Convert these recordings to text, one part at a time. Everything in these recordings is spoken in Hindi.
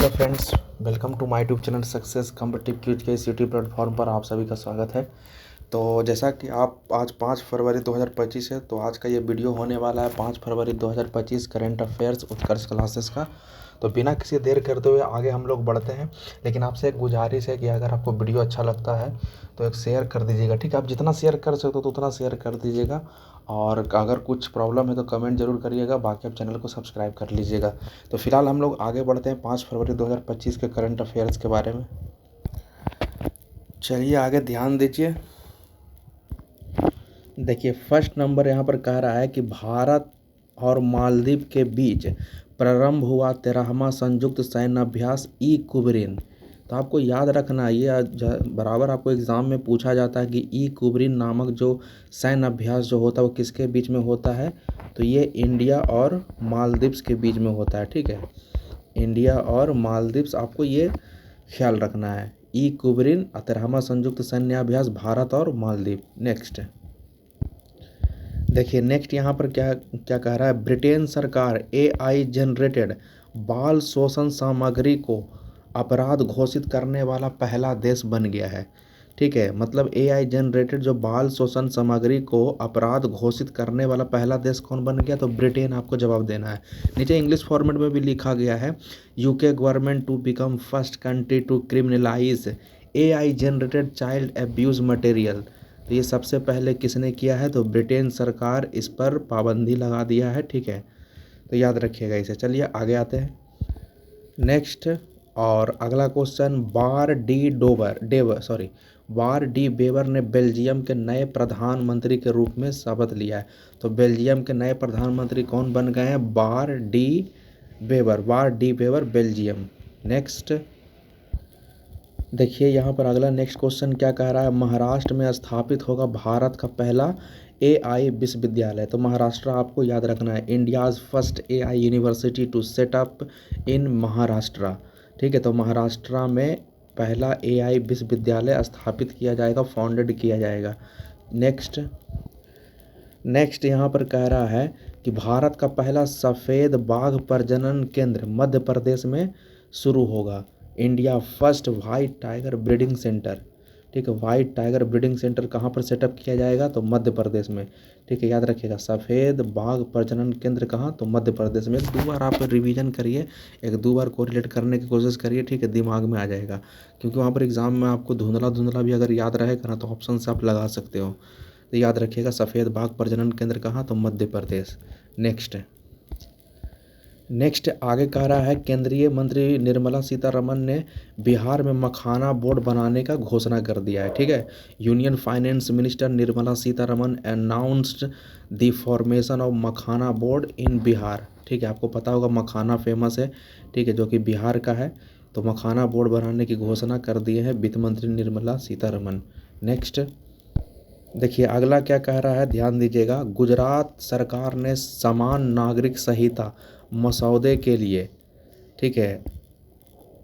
Hello friends, welcome to my YouTube channel success competitive quiz के इस यूट्यूब प्लेटफॉर्म पर आप सभी का स्वागत है। तो जैसा कि आप आज 5 फरवरी 2025 है, तो आज का ये वीडियो होने वाला है 5 फरवरी 2025 करंट अफेयर्स उत्कर्ष क्लासेस का। तो बिना किसी देर करते हुए आगे हम लोग बढ़ते हैं, लेकिन आपसे एक गुजारिश है कि अगर आपको वीडियो अच्छा लगता है तो एक शेयर कर दीजिएगा। ठीक है, आप जितना शेयर कर सकते हो तो उतना शेयर कर दीजिएगा, और अगर कुछ प्रॉब्लम है तो कमेंट जरूर करिएगा। बाकी आप चैनल को सब्सक्राइब कर लीजिएगा। तो फिलहाल हम लोग आगे बढ़ते हैं 5 फरवरी 2025 के करंट अफेयर्स के बारे में। चलिए आगे ध्यान दीजिए। देखिए, फर्स्ट नंबर यहाँ पर कह रहा है कि भारत और मालदीव के बीच प्रारंभ हुआ 13वां संयुक्त सैन्य अभ्यास ई कुबरिन। तो आपको याद रखना, ये बराबर आपको एग्ज़ाम में पूछा जाता है कि ई कुबरिन नामक जो सैन्य अभ्यास जो होता है वो किसके बीच में होता है। तो ये इंडिया और मालदीव्स के बीच में होता है। ठीक है, इंडिया और मालदीव्स, आपको ये ख्याल रखना है। ई कुबरिन 13वां संयुक्त सैन्य अभ्यास भारत और मालदीव। नेक्स्ट देखिए, नेक्स्ट यहाँ पर क्या क्या कह रहा है। ब्रिटेन सरकार एआई जनरेटेड बाल शोषण सामग्री को अपराध घोषित करने वाला पहला देश बन गया है। ठीक है, मतलब एआई जनरेटेड जो बाल शोषण सामग्री को अपराध घोषित करने वाला पहला देश कौन बन गया, तो ब्रिटेन आपको जवाब देना है। नीचे इंग्लिश फॉर्मेट में भी लिखा गया है, UK government to become first country to criminalize AI generated child abuse material. तो ये सबसे पहले किसने किया है, तो ब्रिटेन सरकार इस पर पाबंदी लगा दिया है। ठीक है, तो याद रखिएगा इसे। चलिए आगे आते हैं नेक्स्ट। और अगला क्वेश्चन, बार डी बेवर ने बेल्जियम के नए प्रधानमंत्री के रूप में शपथ लिया है। तो बेल्जियम के नए प्रधानमंत्री कौन बन गए हैं, बार डी बेवर बेल्जियम। नेक्स्ट देखिए, यहाँ पर अगला नेक्स्ट क्वेश्चन क्या कह रहा है। महाराष्ट्र में स्थापित होगा भारत का पहला एआई विश्वविद्यालय। तो महाराष्ट्र आपको याद रखना है, India's first AI university to set up in Maharashtra. ठीक है, तो महाराष्ट्र में पहला एआई विश्वविद्यालय स्थापित किया जाएगा, फाउंडेड किया जाएगा। नेक्स्ट यहाँ पर कह रहा है कि भारत का पहला सफ़ेद बाघ प्रजनन केंद्र मध्य प्रदेश में शुरू होगा। India first white tiger breeding centre. ठीक है, वाइट टाइगर ब्रीडिंग सेंटर कहाँ पर सेटअप किया जाएगा, तो मध्य प्रदेश में। ठीक है, याद रखिएगा, सफ़ेद बाघ प्रजनन केंद्र कहाँ, तो मध्य प्रदेश में। 2 बार आप रिवीजन करिए, 1-2 बार कोरिलेट करने की कोशिश करिए। ठीक है, दिमाग में आ जाएगा, क्योंकि वहाँ पर एग्ज़ाम में आपको धुंधला धुंधला भी अगर याद रहेगा ना तो ऑप्शन से आप लगा सकते हो। तो याद रखिएगा, सफ़ेद बाघ प्रजनन केंद्र कहाँ, तो मध्य प्रदेश। नेक्स्ट आगे कह रहा है, केंद्रीय मंत्री निर्मला सीतारमण ने बिहार में मखाना बोर्ड बनाने का घोषणा कर दिया है। ठीक है, union finance minister Nirmala Sitharaman announced the formation of makhana board in Bihar. ठीक है, आपको पता होगा मखाना फेमस है, ठीक है, जो कि बिहार का है। तो मखाना बोर्ड बनाने की घोषणा कर दिए हैं वित्त मंत्री निर्मला सीतारमण। नेक्स्ट देखिए, अगला क्या कह रहा है, ध्यान दीजिएगा। गुजरात सरकार ने समान नागरिक संहिता मसौदे के लिए, ठीक है,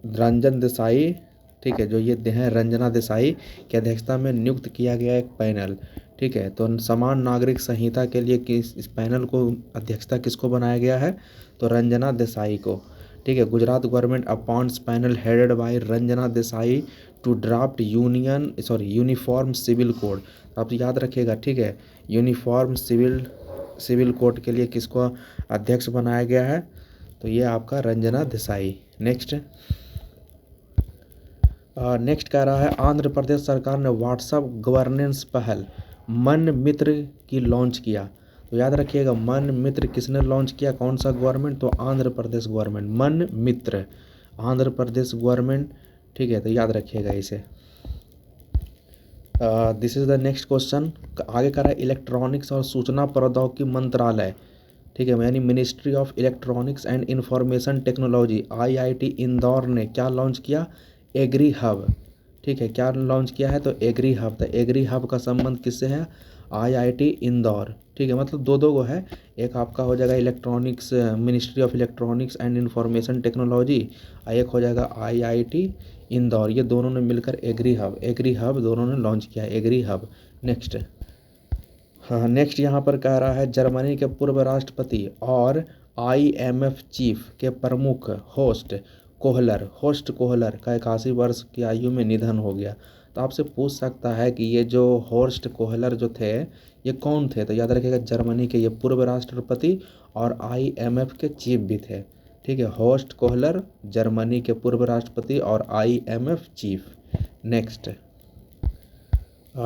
रंजन देसाई, ठीक है, जो ये हैं रंजना देसाई की अध्यक्षता में नियुक्त किया गया एक पैनल। ठीक है, तो समान नागरिक संहिता के लिए इस पैनल को अध्यक्षता किसको बनाया गया है, तो रंजना देसाई को। ठीक है, Gujarat government appoints panel headed by Ranjana Desai to draft uniform civil code. आप याद रखिएगा, ठीक है, यूनिफॉर्म सिविल कोड के लिए किसको अध्यक्ष बनाया गया है, तो ये आपका रंजना देसाई। नेक्स्ट कह रहा है, आंध्र प्रदेश सरकार ने व्हाट्सएप गवर्नेंस पहल मन मित्र की लॉन्च किया। तो याद रखिएगा, मन मित्र किसने लॉन्च किया, कौन सा गवर्नमेंट, तो आंध्र प्रदेश गवर्नमेंट। मन मित्र, आंध्र प्रदेश गवर्नमेंट। ठीक है, तो याद रखिएगा इसे। This is the next question. आगे कह रहा है, इलेक्ट्रॉनिक्स और सूचना प्रौद्योगिकी मंत्रालय, ठीक है, यानी ministry of electronics and information technology, IIT Indore ने क्या लॉन्च किया, एग्री हब। ठीक है, क्या लॉन्च किया है, तो एग्री हब। तो एग्री हब का संबंध किससे है, आईआईटी इंदौर। ठीक है, मतलब दो गो है, एक आपका हो जाएगा electronics, ministry of electronics and information technology, और एक हो जाएगा आईआईटी इंदौर। ये दोनों ने मिलकर एग्री हब दोनों ने लॉन्च किया, एग्री हब। नेक्स्ट यहाँ पर कह रहा है, जर्मनी के पूर्व राष्ट्रपति और आईएमएफ चीफ के प्रमुख होस्ट कोहलर, होस्ट कोहलर का 81 वर्ष की आयु में निधन हो गया। तो आपसे पूछ सकता है कि ये जो होस्ट कोहलर जो थे ये कौन थे? तो याद रखिएगा जर्मनी के ये पूर्व राष्ट्रपति और IMF के चीफ भी थे। ठीक है, होस्ट कोहलर जर्मनी के पूर्व राष्ट्रपति और IMF चीफ।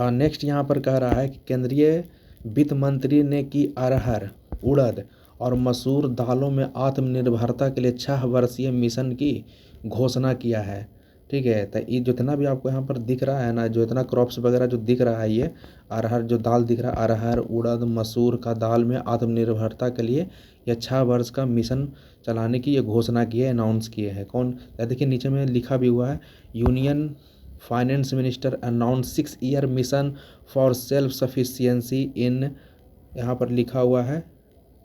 नेक्स्ट यहाँ पर कह रहा है कि केंद्रीय वित्त मंत्री ने की अरहर, उड़द और मसूर दालों में आत्मनिर्भरता के लिए 6 वर्षीय मिशन की घोषणा किया है। ठीक है, तो ये जितना भी आपको यहाँ पर दिख रहा है ना, जो इतना क्रॉप्स वगैरह जो दिख रहा है, ये अरहर जो दाल दिख रहा है, अरहर उड़द मसूर का दाल में आत्मनिर्भरता के लिए यह 6 वर्ष का मिशन चलाने की ये घोषणा की है, अनाउंस किए हैं। कौन? देखिए नीचे में लिखा भी हुआ है, union finance minister announce 6 year mission for self sufficiency in, यहाँ पर लिखा हुआ है।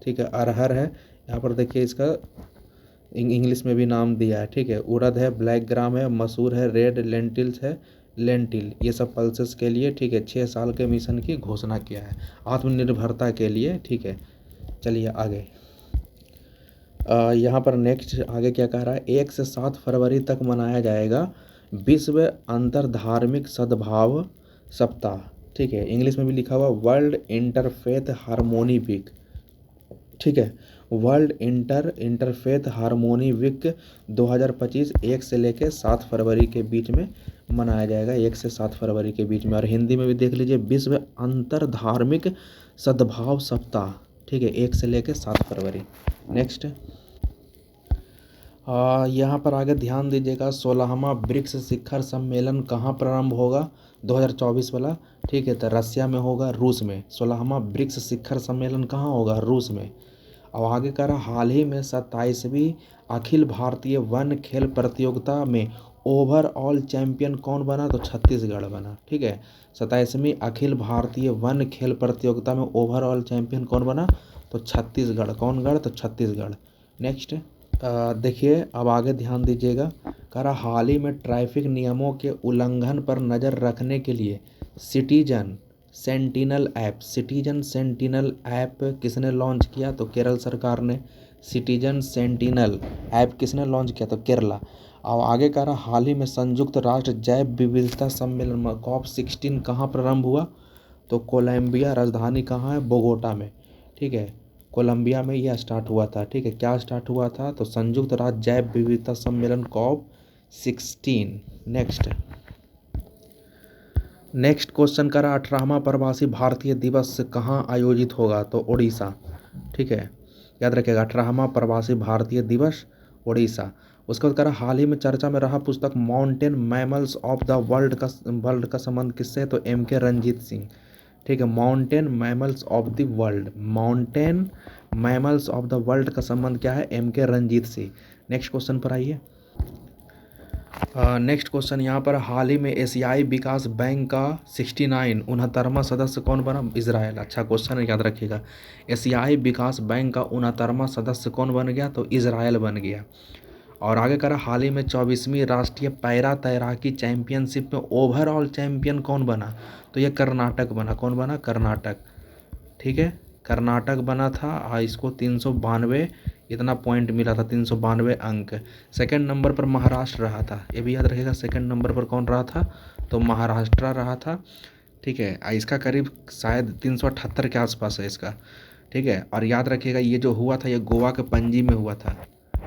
ठीक है, अरहर है, यहाँ पर देखिए इसका इंग्लिश में भी नाम दिया है। ठीक है, उड़द है, ब्लैक ग्राम है, मसूर है, रेड लेंटिल्स है, लेंटिल, ये सब पल्सेस के लिए। ठीक है, 6 साल के मिशन की घोषणा किया है आत्मनिर्भरता के लिए। ठीक है, चलिए आगे। यहाँ पर नेक्स्ट आगे क्या कह रहा है, 1 से 7 फरवरी तक मनाया जाएगा विश्व अंतर धार्मिक सद्भाव सप्ताह। ठीक है, इंग्लिश में भी लिखा हुआ वर्ल्ड इंटरफेथ हारमोनी वीक। ठीक है, वर्ल्ड इंटरफेथ हारमोनी वीक 2025 1 से लेकर 7 फरवरी के बीच में मनाया जाएगा, 1 से 7 फरवरी के बीच में। और हिंदी में भी देख लीजिए, विश्व अंतर धार्मिक सद्भाव सप्ताह। ठीक है, 1 से लेकर 7 फरवरी। नेक्स्ट यहाँ पर आगे ध्यान दीजिएगा, 16वां ब्रिक्स शिखर सम्मेलन कहाँ प्रारंभ होगा? 2024 वाला। ठीक है, तो रसिया में होगा, रूस में। 16वां ब्रिक्स शिखर सम्मेलन कहाँ होगा? रूस में। अब आगे कह रहा, हाल ही में 27वीं अखिल भारतीय वन खेल प्रतियोगिता में ओवरऑल चैंपियन कौन बना? तो छत्तीसगढ़ बना। ठीक है, 27वीं अखिल भारतीय वन खेल प्रतियोगिता में ओवरऑल चैंपियन कौन बना? तो छत्तीसगढ़। कौन गढ़? तो छत्तीसगढ़। नेक्स्ट देखिए, अब आगे ध्यान दीजिएगा, कह रहा हाल ही में ट्रैफिक नियमों के उल्लंघन पर नज़र रखने के लिए सिटीजन सेंटिनल ऐप किसने लॉन्च किया? तो केरल सरकार ने। सिटीजन सेंटिनल ऐप किसने लॉन्च किया? तो केरला। अब आगे कह रहा हाल ही में संयुक्त राष्ट्र जैव विविधता सम्मेलन COP16 कहाँ प्रारंभ हुआ? तो कोलंबिया, राजधानी कहाँ है? बोगोटा में। ठीक है, कोलंबिया में यह स्टार्ट हुआ था। ठीक है, क्या स्टार्ट हुआ था? तो संयुक्त राष्ट्र जैव विविधता सम्मेलन COP16। नेक्स्ट क्वेश्चन करा, 18वां प्रवासी भारतीय दिवस कहाँ आयोजित होगा? तो उड़ीसा। ठीक है, याद रखिएगा, 18वां प्रवासी भारतीय दिवस उड़ीसा। उसके बाद करा, हाल ही में चर्चा में रहा पुस्तक mountain mammals of the world का संबंध किससे? तो MK रंजीत सिंह। ठीक है, mountain mammals of the world का संबंध क्या है? MK Ranjit Singh. Next question पर आइए। नेक्स्ट क्वेश्चन यहाँ पर, हाल ही में एशियाई विकास बैंक का 69वां सदस्य कौन बना? इजराइल। अच्छा क्वेश्चन है, याद रखिएगा, एशियाई विकास बैंक का 69वां सदस्य कौन बन गया? तो इजराइल बन गया। और आगे करा, हाल ही में 24वीं राष्ट्रीय पैरा तैराकी चैंपियनशिप में ओवरऑल चैंपियन कौन बना? तो ये कर्नाटक बना। कौन बना? कर्नाटक। ठीक है, कर्नाटक बना था। इसको 392 इतना पॉइंट मिला था, 392 अंक। सेकंड नंबर पर महाराष्ट्र रहा था, ये भी याद रखिएगा। सेकंड नंबर पर कौन रहा था? तो महाराष्ट्र रहा था। ठीक है, इसका करीब शायद 378 के आसपास है इसका। ठीक है, और याद रखिएगा, ये जो हुआ था ये गोवा के पणजी में हुआ था।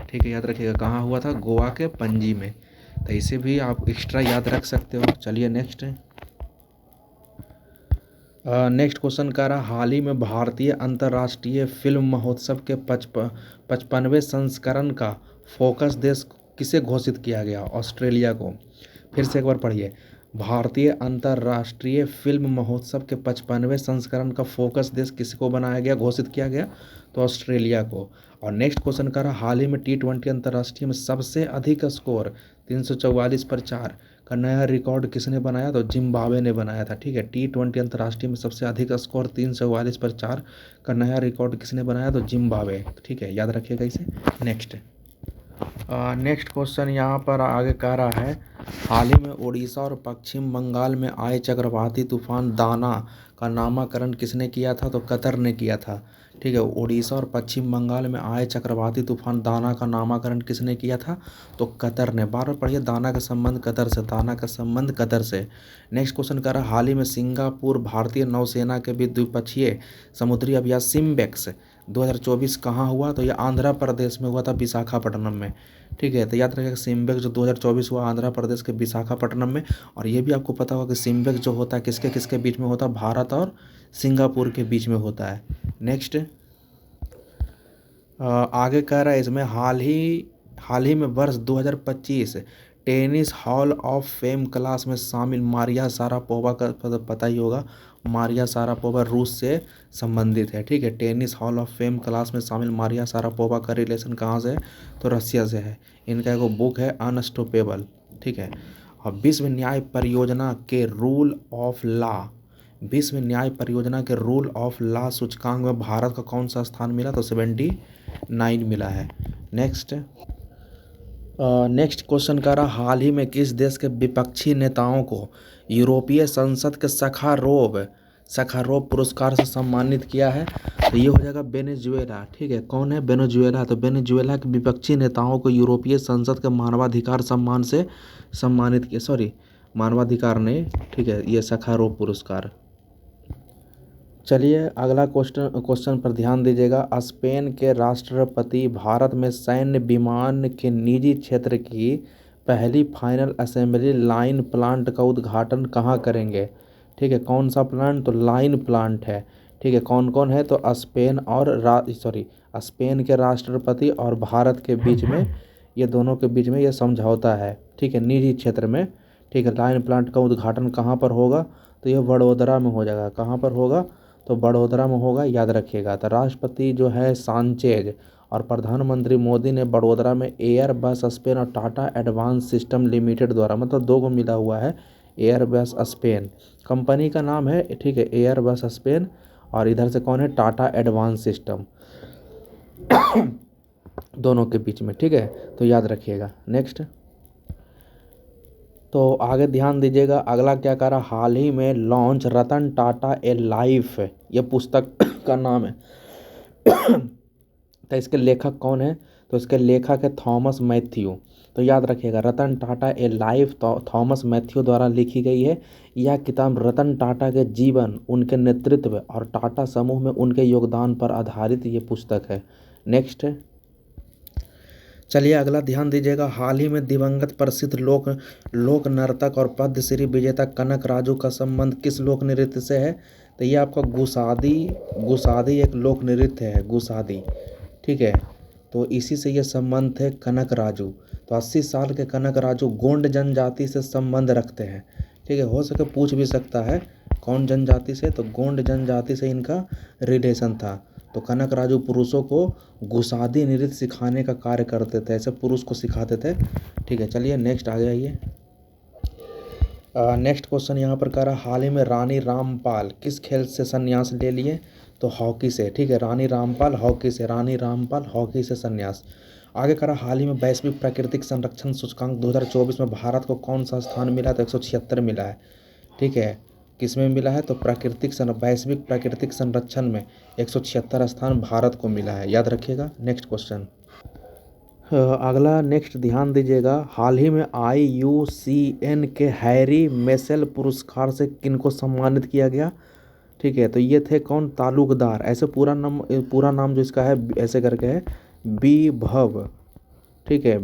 ठीक है, याद रखिएगा, कहाँ हुआ था? गोवा के पणजी में। तो इसे भी आप एक्स्ट्रा याद रख सकते हो। चलिए नेक्स्ट क्वेश्चन का रहा, हाल ही में भारतीय अंतर्राष्ट्रीय फिल्म महोत्सव के 55वें संस्करण का फोकस देश किसे घोषित किया गया? ऑस्ट्रेलिया को। फिर से एक बार पढ़िए, भारतीय अंतर्राष्ट्रीय फिल्म महोत्सव के 55वें संस्करण का फोकस देश किसको बनाया गया, घोषित किया गया? तो ऑस्ट्रेलिया को। और नेक्स्ट क्वेश्चन का रहा, हाल ही में T20 अंतर्राष्ट्रीय में सबसे अधिक स्कोर 344 पर 4 का नया रिकॉर्ड किसने बनाया? तो जिम्बाब्वे ने बनाया था। ठीक है, T20 अंतर्राष्ट्रीय में सबसे अधिक स्कोर 344 पर 4 का नया रिकॉर्ड किसने बनाया? तो जिम्बाब्वे। ठीक है, याद रखिएगा इसे। नेक्स्ट क्वेश्चन यहाँ पर आगे कह रहा है, हाल ही में उड़ीसा और पश्चिम बंगाल में आए चक्रवाती तूफान दाना का नामकरण किसने किया था? तो कतर ने किया था। ठीक है। उड़ीसा और पश्चिम बंगाल में आए चक्रवाती तूफान दाना का नामकरण किसने किया था? तो कतर ने। बार बार पढ़िए, दाना का संबंध कतर से, दाना का संबंध कतर से। नेक्स्ट क्वेश्चन कर रहा है, हाल ही में सिंगापुर भारतीय नौसेना के बीच द्विपक्षीय समुद्री अभ्यास सिम्बेक्स 2024 कहाँ हुआ? तो ये आंध्र प्रदेश में हुआ था, विशाखापट्टनम में। ठीक है, तो याद रखिएगा सिम्बेक्स जो 2024 हुआ आंध्र प्रदेश के विशाखापट्टनम में। और ये भी आपको पता होगा कि सिम्बेक्स जो होता है किसके किसके बीच में होता है? भारत और सिंगापुर के बीच में होता है। नेक्स्ट आगे कह रहा है इसमें हाल ही में वर्ष 2025 tennis hall of fame class में शामिल मारिया शारापोवा का पता ही होगा। मारिया शारापोवा रूस से संबंधित है। ठीक है, tennis hall of fame class में शामिल मारिया शारापोवा का रिलेशन कहाँ से है? तो रसिया से है। इनका एक बुक है अनस्टॉपेबल। ठीक है, और विश्व न्याय परियोजना के रूल ऑफ लॉ, विश्व न्याय परियोजना के रूल ऑफ लॉ सूचकांक में भारत का कौन सा स्थान मिला? तो 79 मिला है। नेक्स्ट क्वेश्चन कर रहा, हाल ही में किस देश के विपक्षी नेताओं को यूरोपीय संसद के सखारोव पुरस्कार से सम्मानित किया है? तो ये हो जाएगा वेनेजुएला। ठीक है, कौन है? वेनेजुएला। तो वेनेजुएला के विपक्षी नेताओं को यूरोपीय संसद के मानवाधिकार सम्मान से सम्मानित किया, मानवाधिकार ने। ठीक है, ये सखारोव पुरस्कार। चलिए अगला क्वेश्चन पर ध्यान दीजिएगा। स्पेन के राष्ट्रपति भारत में सैन्य विमान के निजी क्षेत्र की पहली फाइनल असेंबली लाइन प्लांट का उद्घाटन कहाँ करेंगे? ठीक है, कौन सा प्लांट? तो लाइन प्लांट है। ठीक है, कौन कौन है? तो स्पेन के राष्ट्रपति और भारत के बीच में, ये दोनों के बीच में ये समझौता है। ठीक है, निजी क्षेत्र में। ठीक है, लाइन प्लांट का उद्घाटन कहाँ पर होगा? तो ये वडोदरा में हो जाएगा। कहाँ पर होगा? तो वडोदरा में होगा, याद रखिएगा। तो राष्ट्रपति जो है सांचेज और प्रधानमंत्री मोदी ने वडोदरा में एयरबस स्पेन और टाटा एडवांस सिस्टम लिमिटेड द्वारा, मतलब दो को मिला हुआ है, एयरबस स्पेन कंपनी का नाम है। ठीक है, एयरबस स्पेन, और इधर से कौन है? टाटा एडवांस सिस्टम दोनों के बीच में। ठीक है, तो याद रखिएगा। नेक्स्ट, तो आगे ध्यान दीजिएगा। अगला क्या करा, हाल ही में launch Ratan Tata a life, ये पुस्तक का नाम है। तो इसके लेखक कौन है? तो इसके लेखक है थॉमस मैथ्यू। तो याद रखिएगा, Ratan Tata a life Thomas Matthew द्वारा लिखी गई है। यह किताब रतन टाटा के जीवन, उनके नेतृत्व और टाटा समूह में उनके योगदान पर आधारित ये पुस्तक है। नेक्स्ट, चलिए अगला ध्यान दीजिएगा। हाल ही में दिवंगत प्रसिद्ध लोक नर्तक और पद्मश्री विजेता कनक राजू का संबंध किस लोक नृत्य से है? तो ये आपका गुसादी एक लोक नृत्य है, गुसादी। ठीक है, तो इसी से ये संबंध है कनक राजू। तो 80 साल के कनक राजू गोंड जनजाति से संबंध रखते हैं। ठीक है, हो सके पूछ भी सकता है कौन जनजाति से, तो गोंड जनजाति से इनका रिलेशन था। तो कनक राजू पुरुषों को गुसादी नृत्य सिखाने का कार्य करते थे, ऐसे पुरुष को सिखाते थे। ठीक है, चलिए नेक्स्ट आ जाइए। नेक्स्ट क्वेश्चन यहाँ पर कह रहा, हाल ही में रानी रामपाल किस खेल से संन्यास ले लिए? तो हॉकी से। ठीक है, रानी रामपाल हॉकी से संन्यास। आगे कह रहा, हाल ही में वैश्विक प्राकृतिक संरक्षण सूचकांक 2024 में भारत को कौन सा स्थान मिला? तो 176 मिला है। ठीक है, किस में मिला है? तो वैश्विक प्राकृतिक संरक्षण में 176 स्थान भारत को मिला है, याद रखिएगा। नेक्स्ट क्वेश्चन, अगला नेक्स्ट ध्यान दीजिएगा। हाल ही में IUCN के हैरी मेसेल पुरस्कार से किनको सम्मानित किया गया? ठीक है, तो ये थे कौन? तालुकदार। ऐसे पूरा नाम जो इसका है ऐसे करके है, विभव। ठीक है,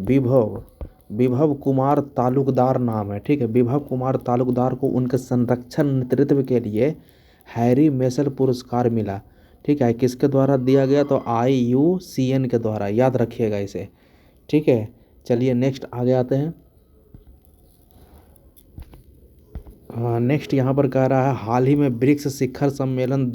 विभव कुमार तालुकदार नाम है। ठीक है, विभव कुमार तालुकदार को उनके संरक्षण नेतृत्व के लिए हैरी मेसेल पुरस्कार मिला। ठीक है, किसके द्वारा दिया गया? तो IUCN के द्वारा, याद रखिएगा इसे। ठीक है, चलिए नेक्स्ट आगे आते हैं। नेक्स्ट यहाँ पर कह रहा है, हाल ही में ब्रिक्स शिखर सम्मेलन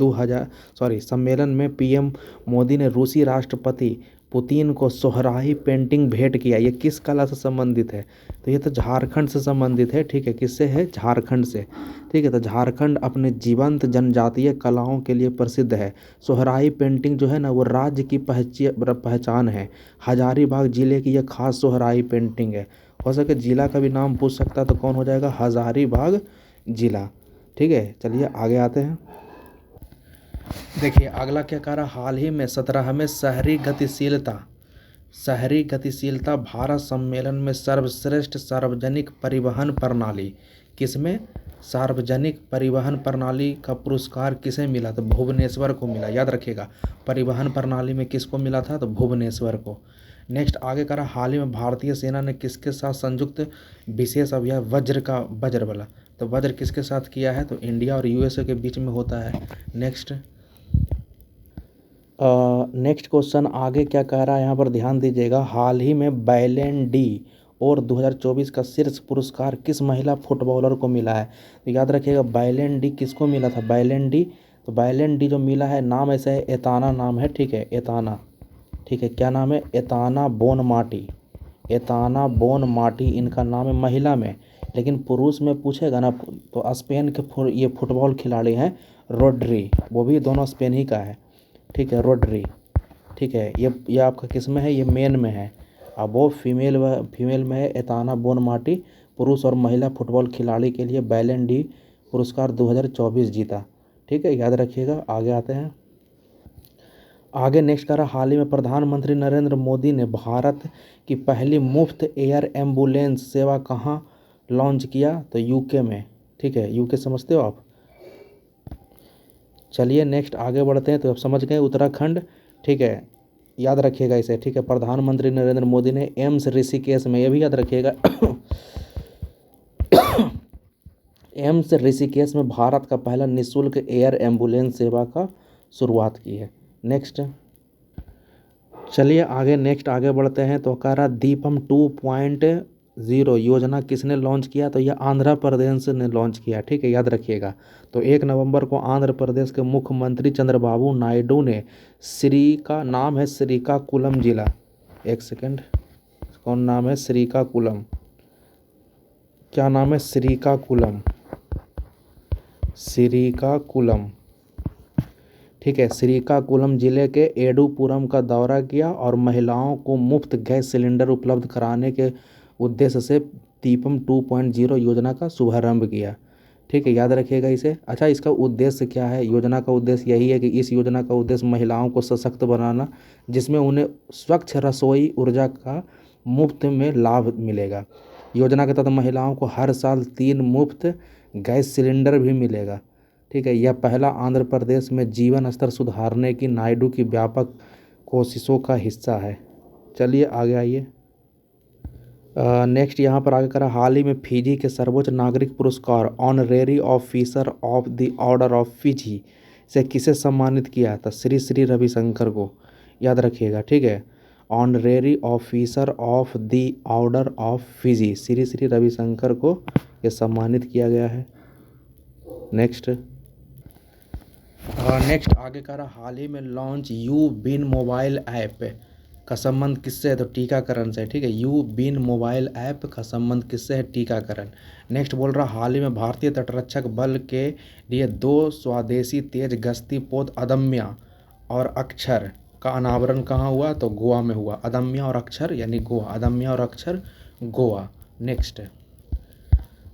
में PM मोदी ने रूसी राष्ट्रपति पुतिन को सोहराही पेंटिंग भेंट किया। ये किस कला से संबंधित है? तो ये तो झारखंड से संबंधित है। ठीक है, किससे है? झारखंड से। ठीक है, तो झारखंड अपने जीवंत जनजातीय कलाओं के लिए प्रसिद्ध है। सोहराही पेंटिंग जो है ना, वो राज्य की पहचान है। हजारीबाग जिले की यह खास सोहराही पेंटिंग है। हो सके जिला का भी नाम पूछ सकता है, तो कौन हो जाएगा? हजारीबाग जिला। ठीक है, चलिए आगे आते हैं। देखिए अगला क्या कह रहा, हाल ही में 17वें शहरी गतिशीलता भारत सम्मेलन में सर्वश्रेष्ठ सार्वजनिक परिवहन प्रणाली किसमें, सार्वजनिक परिवहन प्रणाली का पुरस्कार किसे मिला, तो भुवनेश्वर को मिला। याद रखिएगा परिवहन प्रणाली में किसको मिला था, तो भुवनेश्वर को। नेक्स्ट आगे करा, हाल ही में भारतीय सेना ने किसके साथ संयुक्त विशेष अभियान वज्र वाला, तो वज्र किसके साथ किया है, तो इंडिया और यूएसए के बीच में होता है। नेक्स्ट क्वेश्चन आगे क्या कह रहा है, यहाँ पर ध्यान दीजिएगा। हाल ही में बैलेन डी और 2024 का शीर्ष पुरस्कार किस महिला फुटबॉलर को मिला है, तो याद रखिएगा बैलेन डी किसको मिला था, बैलेन डी, तो बैलेन डी जो मिला है, नाम ऐसा है एताना नाम है, ठीक है एताना, ठीक है क्या नाम है, एताना बोनमाटी, एताना बोनमाटी इनका नाम है महिला में। लेकिन पुरुष में पूछेगा ना तो स्पेन के ये फुटबॉल खिलाड़ी हैं रोड्री, वो भी दोनों स्पेन ही का है, ठीक है रोड्री, ठीक है। ये आपका किस में है, ये मेन में है। अब वो फीमेल में है एताना बोनमाटी, पुरुष और महिला फुटबॉल खिलाड़ी के लिए बैलेन डी पुरस्कार 2024 जीता, ठीक है याद रखिएगा। आगे आते हैं, आगे नेक्स्ट करा, हाल ही में प्रधानमंत्री नरेंद्र मोदी ने भारत की पहली मुफ्त एयर एम्बुलेंस सेवा कहाँ लॉन्च किया, तो यूके में, ठीक है यूके समझते हो आप। चलिए नेक्स्ट आगे बढ़ते हैं, तो आप समझ गए उत्तराखंड, ठीक है याद रखिएगा इसे, ठीक है। प्रधानमंत्री नरेंद्र मोदी ने एम्स ऋषिकेश में, ये भी याद रखिएगा एम्स ऋषिकेश में भारत का पहला निःशुल्क एयर एम्बुलेंस सेवा का शुरुआत की है। नेक्स्ट चलिए आगे नेक्स्ट आगे बढ़ते हैं, तो कह रहा दीपम 2.0 योजना किसने लॉन्च किया, तो यह आंध्र प्रदेश ने लॉन्च किया, ठीक है याद रखिएगा। तो 1 नवंबर को आंध्र प्रदेश के मुख्यमंत्री चंद्रबाबू नायडू ने नाम है श्रीकाकुलम जिला, एक सेकंड कौन नाम है, श्रीकाकुलम, क्या नाम है, श्रीकाकुलम, ठीक है श्रीकाकुलम जिले के एडुपुरम का दौरा किया और महिलाओं को मुफ्त गैस सिलेंडर उपलब्ध कराने के उद्देश्य से दीपम 2.0 योजना का शुभारंभ किया, ठीक है याद रखिएगा इसे। अच्छा इसका उद्देश्य क्या है, योजना का उद्देश्य यही है कि इस योजना का उद्देश्य महिलाओं को सशक्त बनाना, जिसमें उन्हें स्वच्छ रसोई ऊर्जा का मुफ्त में लाभ मिलेगा। योजना के तहत महिलाओं को हर साल 3 मुफ्त गैस सिलेंडर भी मिलेगा, ठीक है। यह पहला आंध्र प्रदेश में जीवन स्तर सुधारने की नायडू की व्यापक कोशिशों का हिस्सा है। चलिए आगे आइए, नेक्स्ट यहाँ पर आगे करा, हाल ही में फिजी के सर्वोच्च नागरिक पुरस्कार honorary officer of the order of Fiji से किसे सम्मानित किया था, श्री श्री रविशंकर को, याद रखिएगा ठीक है। Honorary officer of the order of Fiji Shri Shri Ravishankar को ये सम्मानित किया गया है। नेक्स्ट आगे कह रहा, हाल ही में launch you been mobile app का संबंध किससे है, तो टीकाकरण से, ठीक है। यू बिन मोबाइल ऐप का संबंध किससे है, टीकाकरण। नेक्स्ट बोल रहा, हाल ही में भारतीय तटरक्षक बल के लिए 2 स्वदेशी तेज गश्ती पोत अदम्या और अक्षर का अनावरण कहाँ हुआ, तो गोवा में हुआ। अदम्या और अक्षर यानी गोवा, अदम्या और अक्षर गोवा।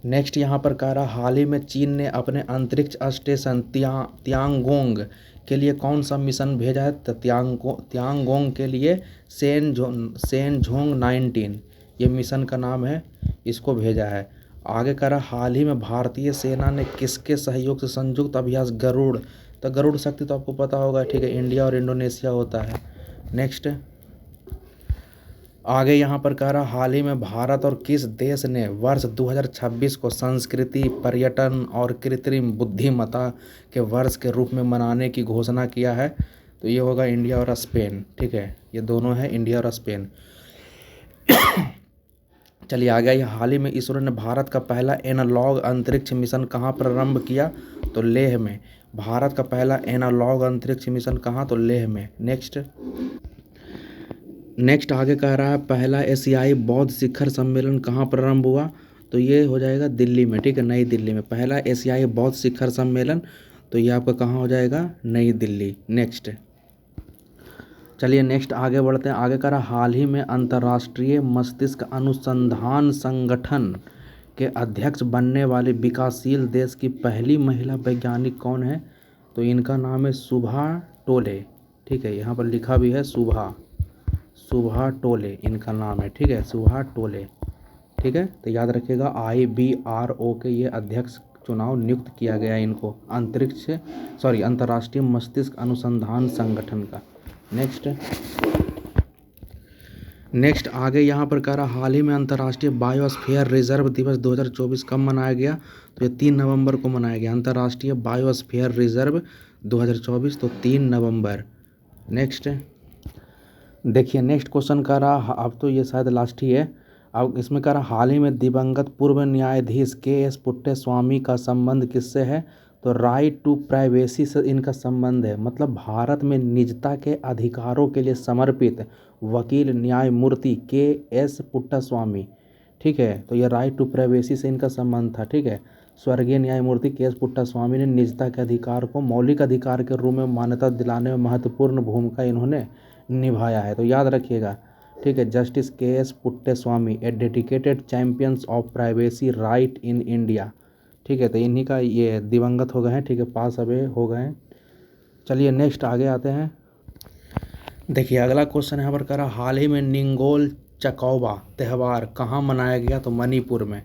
नेक्स्ट यहाँ पर कह रहा, हाल ही में चीन ने अपने अंतरिक्ष स्टेशन तियांगोंग के लिए कौन सा मिशन भेजा है, तो तियांगोंग के लिए सेनझोंग 19 ये मिशन का नाम है, इसको भेजा है। आगे कह रहा, हाल ही में भारतीय सेना ने किसके सहयोग से संयुक्त अभ्यास गरुड़, तो गरुड़ शक्ति तो आपको पता होगा, ठीक है, इंडिया और इंडोनेशिया होता है। नेक्स्ट आगे यहाँ पर कह रहा, हाल ही में भारत और किस देश ने वर्ष 2026 को संस्कृति, पर्यटन और कृत्रिम बुद्धिमत्ता के वर्ष के रूप में मनाने की घोषणा किया है, तो ये होगा इंडिया और स्पेन, ठीक है, ये दोनों है इंडिया और स्पेन। चलिए आगे, ये हाल ही में इसरो ने भारत का पहला एनालॉग अंतरिक्ष मिशन कहाँ प्रारंभ किया, तो लेह में। भारत का पहला एनालॉग अंतरिक्ष मिशन कहाँ, तो लेह में। नेक्स्ट आगे कह रहा है, पहला एशियाई बौद्ध शिखर सम्मेलन कहाँ प्रारंभ हुआ, तो ये हो जाएगा दिल्ली में, ठीक है, नई दिल्ली में। पहला एशियाई बौद्ध शिखर सम्मेलन, तो ये आपका कहाँ हो जाएगा, नई दिल्ली। चलिए नेक्स्ट आगे बढ़ते हैं। आगे कह रहा, हाल ही में अंतर्राष्ट्रीय मस्तिष्क अनुसंधान संगठन के अध्यक्ष बनने वाले विकासशील देश की पहली महिला वैज्ञानिक कौन है, तो इनका नाम है सुभा टोले, ठीक है, यहाँ पर लिखा भी है सुभा टोले इनका नाम है, ठीक है, सुभा टोले, ठीक है। तो याद रखिएगा IBRO के ये अध्यक्ष चुनाव नियुक्त किया गया इनको अंतर्राष्ट्रीय मस्तिष्क अनुसंधान संगठन का। नेक्स्ट आगे यहाँ पर कह रहा हाल ही में अंतर्राष्ट्रीय बायोस्फीयर रिजर्व दिवस 2024 कब मनाया गया, तो ये 3 नवंबर को मनाया गया, अंतर्राष्ट्रीय बायोस्फीयर रिजर्व 2024, तो 3 नवंबर। नेक्स्ट देखिए नेक्स्ट क्वेश्चन कह रहा, अब तो ये शायद लास्ट ही है, अब इसमें कह रहा हाल ही में दिवंगत पूर्व न्यायाधीश KS पुट्टेस्वामी का संबंध किससे है, तो राइट टू प्राइवेसी से इनका संबंध है, मतलब भारत में निजता के अधिकारों के लिए समर्पित वकील न्यायमूर्ति KS पुट्टास्वामी, ठीक है, तो ये राइट टू प्राइवेसी से इनका संबंध था, ठीक है। स्वर्गीय न्यायमूर्ति KS पुट्टास्वामी ने निजता के अधिकार को मौलिक अधिकार के रूप में मान्यता दिलाने में महत्वपूर्ण भूमिका इन्होंने निभाया है, तो याद रखिएगा, ठीक है। Justice KS Puttaswamy a dedicated champions of privacy right in India, ठीक है, तो इन्हीं का ये दिवंगत हो गए हैं, ठीक है, पास अवे हो गए हैं। चलिए नेक्स्ट आगे आते हैं। देखिए अगला क्वेश्चन यहाँ पर कह रहा हाल ही में निंगोल चकौबा त्यौहार कहाँ मनाया गया, तो मणिपुर में,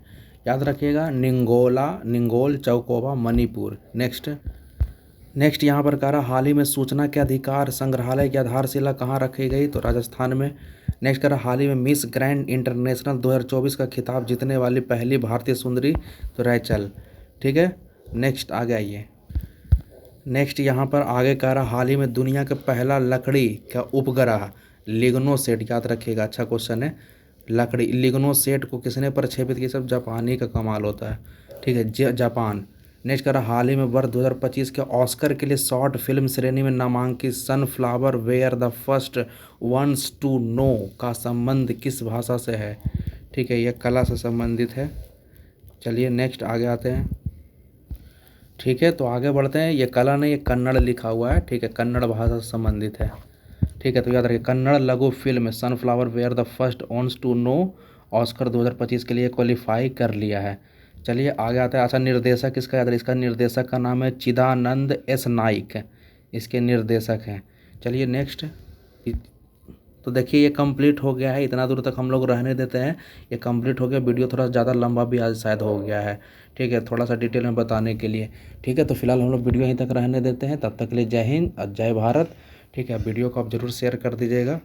याद रखिएगा, निंगोल चौकोबा मणिपुर। नेक्स्ट यहाँ पर कह रहा हाल ही में सूचना के अधिकार संग्रहालय की आधारशिला कहाँ रखी गई, तो राजस्थान में। नेक्स्ट कह रहा हाल ही में मिस ग्रैंड इंटरनेशनल 2024 का खिताब जीतने वाली पहली भारतीय सुंदरी, तो रैचल, ठीक है। नेक्स्ट आगे आइए। नेक्स्ट यहाँ पर आगे कह रहा हाल ही में दुनिया का पहला लकड़ी का उपग्रह लिग्नोसेट, याद रखिएगा, अच्छा क्वेश्चन है, लकड़ी लिग्नोसेट को किसने प्रक्षेपित किया, सब जापानी का कमाल होता है, ठीक है, जापान। नेक्स्ट कह रहा हाल ही में वर्ष 2025 के ऑस्कर के लिए शॉर्ट फिल्म श्रेणी में नामांकित sunflower were the first ones to know का संबंध किस भाषा से है, ठीक है, यह कला से संबंधित है। चलिए नेक्स्ट आगे आते हैं, ठीक है, तो आगे बढ़ते हैं। ये कला नहीं, ये कन्नड़ लिखा हुआ है, ठीक है, कन्नड़ भाषा से संबंधित है, ठीक है, तो याद रखिए कन्नड़ लघु film sunflower were the first ones to know Oscar 2025 के लिए क्वालिफाई कर लिया है। चलिए आगे आता है। अच्छा निर्देशक किसका, याद रखिए, इसका निर्देशक का नाम है चिदानंद S नाइक, इसके निर्देशक हैं। चलिए नेक्स्ट, तो देखिए ये कंप्लीट हो गया है, इतना दूर तक हम लोग रहने देते हैं, ये कंप्लीट हो गया। वीडियो थोड़ा ज़्यादा लंबा भी आज शायद हो गया है, ठीक है, थोड़ा सा डिटेल में बताने के लिए, ठीक है। तो फिलहाल हम लोग वीडियो यहीं तक रहने देते हैं, तब तक के लिए जय हिंद और जय भारत, ठीक है। वीडियो को आप ज़रूर शेयर कर दीजिएगा।